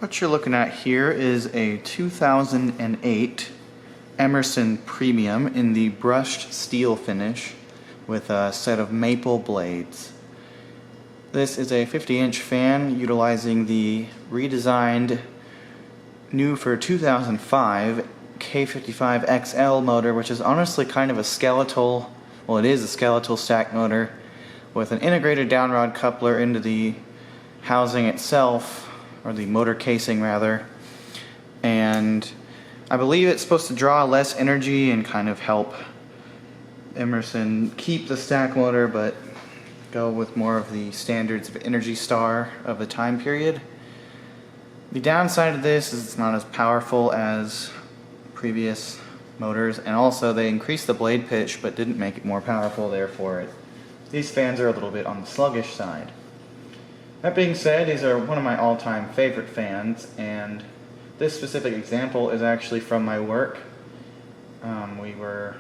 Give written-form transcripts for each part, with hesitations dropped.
What you're looking at here is a 2008 Emerson Premium in the brushed steel finish with a set of maple blades. This is a 50-inch fan utilizing the redesigned new for 2005 K55XL motor, which is honestly kind of a skeletal, well, it is a skeletal stack motor with an integrated downrod coupler into the housing itself, or the motor casing rather, and I believe it's supposed to draw less energy and kind of help Emerson keep the stack motor but go with more of the standards of Energy Star of the time period. The downside of this is it's not as powerful as previous motors, and also they increased the blade pitch but didn't make it more powerful, therefore these fans are a little bit on the sluggish side. That being said, these are one of my all-time favorite fans, and this specific example is actually from my work. We were,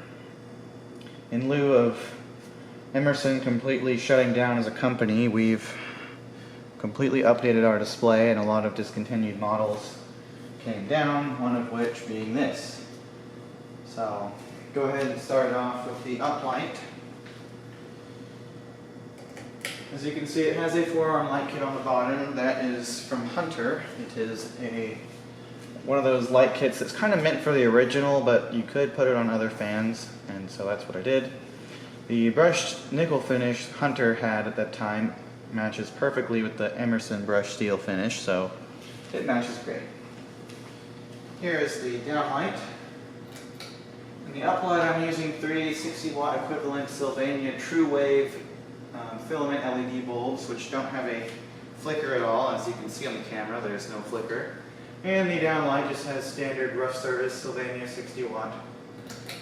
in lieu of Emerson completely shutting down as a company, we've completely updated our display, and a lot of discontinued models came down, one of which being this. So, go ahead and start off with the uplight. As you can see, it has a 4-arm light kit on the bottom. That is from Hunter. It is one of those light kits that's kind of meant for the original, but you could put it on other fans, and so that's what I did. The brushed nickel finish Hunter had at that time matches perfectly with the Emerson brushed steel finish, so it matches great. Here is the downlight. In the uplight, I'm using 3 60-watt equivalent Sylvania True Wave filament LED bulbs, which don't have a flicker at all. As you can see on the camera, there's no flicker. And the downlight just has standard rough service Sylvania 60-watt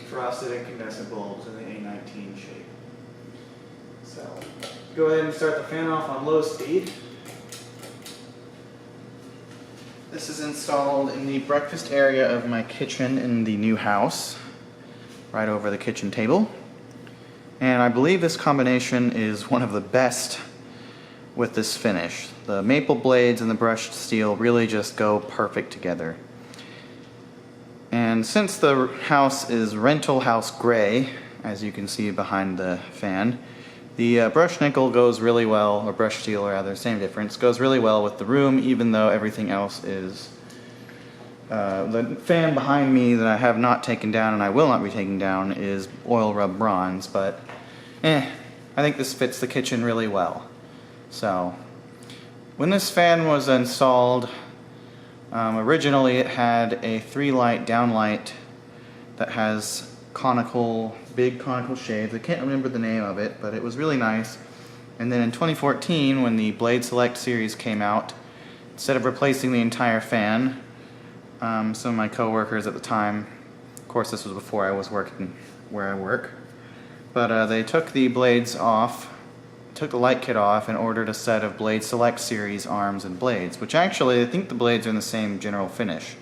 frosted incandescent bulbs in the A19 shape. So, go ahead and start the fan off on low speed. This is installed in the breakfast area of my kitchen in the new house, right over the kitchen table. And I believe this combination is one of the best with this finish. The maple blades and the brushed steel really just go perfect together. And since the house is rental house gray, as you can see behind the fan, the brushed nickel goes really well, or brushed steel rather, same difference, goes really well with the room, even though everything else is... the fan behind me that I have not taken down and I will not be taking down is oil rub bronze, but I think this fits the kitchen really well. So, when this fan was installed, originally it had a 3-light downlight that has big conical shades. I can't remember the name of it, but it was really nice. And then in 2014, when the Blade Select series came out, instead of replacing the entire fan, some of my co-workers at the time, of course this was before I was working where I work, but they took the blades off, took the light kit off, and ordered a set of Blade Select series arms and blades, which actually I think the blades are in the same general finish.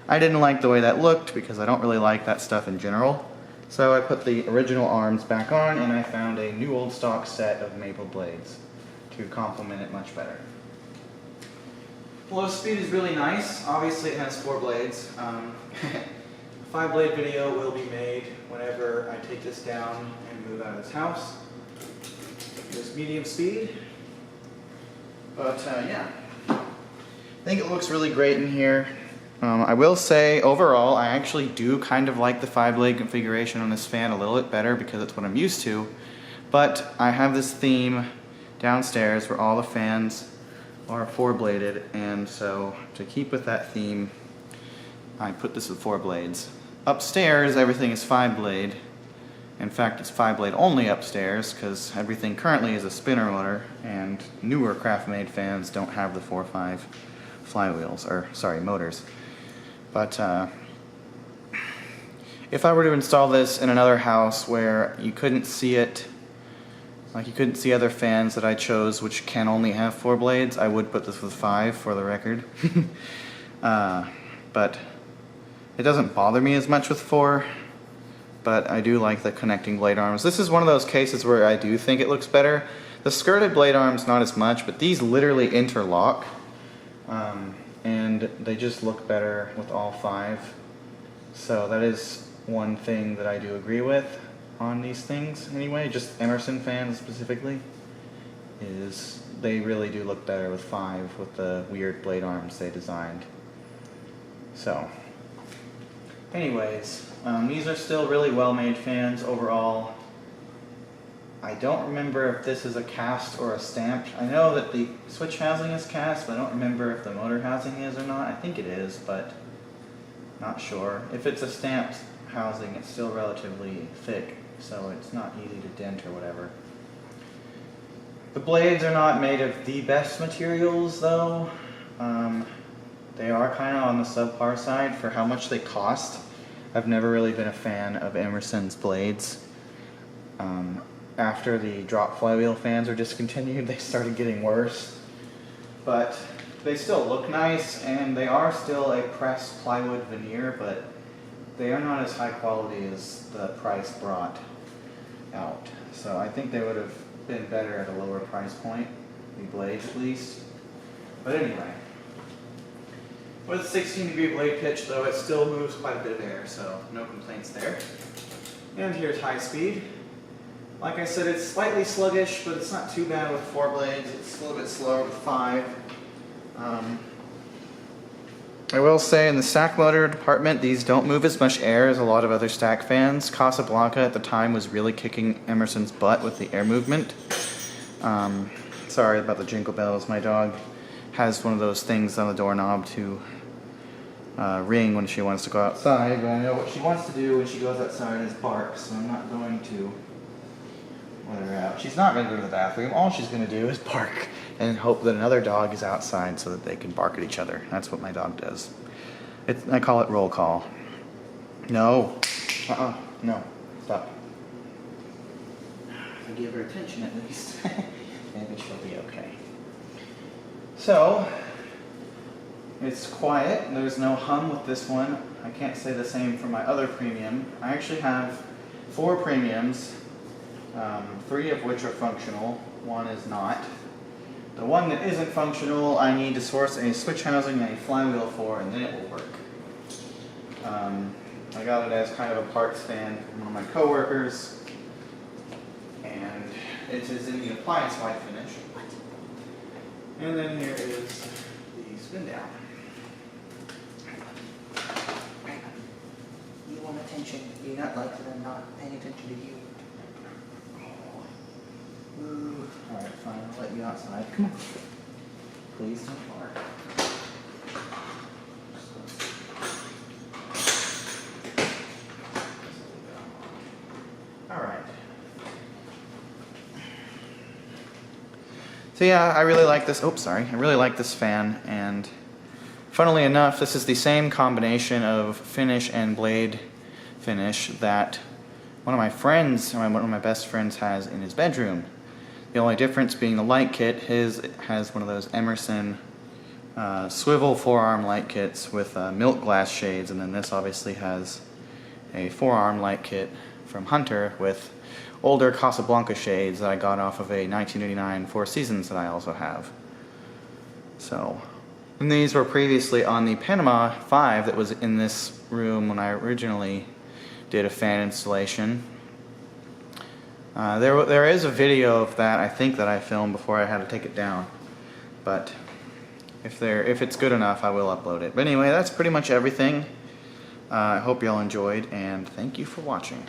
I didn't like the way that looked because I don't really like that stuff in general, so I put the original arms back on and I found a new old stock set of maple blades to complement it much better. Low speed is really nice. Obviously it has 4 blades. A 5-blade video will be made whenever I take this down and move out of this house. Here's medium speed. But yeah, I think it looks really great in here. I will say overall I actually do kind of like the 5-blade configuration on this fan a little bit better because it's what I'm used to. But I have this theme downstairs where all the fans are 4-bladed, and so to keep with that theme I put this with 4 blades. Upstairs everything is 5-blade. In fact, it's 5-blade only upstairs because everything currently is a spinner motor, and newer craft-made fans don't have the 4-5 flywheels, or sorry, motors. But if I were to install this in another house where you couldn't see it, like you couldn't see other fans that I chose which can only have 4 blades, I would put this with 5 for the record. But it doesn't bother me as much with 4, but I do like the connecting blade arms. This is one of those cases where I do think it looks better. The skirted blade arms not as much, but these literally interlock. and they just look better with all 5. So that is one thing that I do agree with on these things anyway, just Emerson fans specifically, is they really do look better with 5 with the weird blade arms they designed. So anyways, these are still really well-made fans overall. I don't remember if this is a cast or a stamped. I know that the switch housing is cast, but I don't remember if the motor housing is or not. I think it is, but not sure. If it's a stamped housing, it's still relatively thick, so it's not easy to dent or whatever. The blades are not made of the best materials though. They are kind of on the subpar side for how much they cost. I've never really been a fan of Emerson's blades. After the drop flywheel fans were discontinued, they started getting worse. But they still look nice, and they are still a pressed plywood veneer, but they are not as high quality as the price brought out. So I think they would have been better at a lower price point, the blades at least. But anyway, with 16-degree blade pitch though, it still moves quite a bit of air, so no complaints there. And here's high speed. Like I said, it's slightly sluggish, but it's not too bad with 4 blades. It's a little bit slower with 5. I will say in the stack motor department, these don't move as much air as a lot of other stack fans. Casablanca at the time was really kicking Emerson's butt with the air movement. Sorry about the jingle bells. My dog has one of those things on the doorknob to ring when she wants to go outside, but I know what she wants to do when she goes outside is bark, so I'm not going to let her out. She's not going to go to the bathroom. All she's going to do is bark and hope that another dog is outside so that they can bark at each other. That's what my dog does. I call it roll call. No. No. Stop. If I give her attention at least, maybe she'll be okay. So, it's quiet. There's no hum with this one. I can't say the same for my other premium. I actually have 4 premiums. 3 of which are functional, 1 is not. The one that isn't functional, I need to source a switch housing and a flywheel for, and then it will work. I got it as kind of a parts fan from one of my coworkers, and it is in the appliance white finish. And then here is the spin down. You want attention. You not like that I'm not paying attention to you. Alright, fine, I'll let you outside. Come on. Please don't bark. Alright. So yeah, I really like this. Oh, sorry. I really like this fan, and funnily enough, this is the same combination of finish and blade finish that one of my friends, one of my best friends, has in his bedroom. The only difference being the light kit. His has one of those Emerson swivel forearm light kits with milk glass shades, and then this obviously has a forearm light kit from Hunter with older Casablanca shades that I got off of a 1989 Four Seasons that I also have. So, and these were previously on the Panama 5 that was in this room when I originally did a fan installation. There is a video of that, I think, that I filmed before I had to take it down, but if it's good enough, I will upload it. But anyway, that's pretty much everything. I hope y'all enjoyed, and thank you for watching.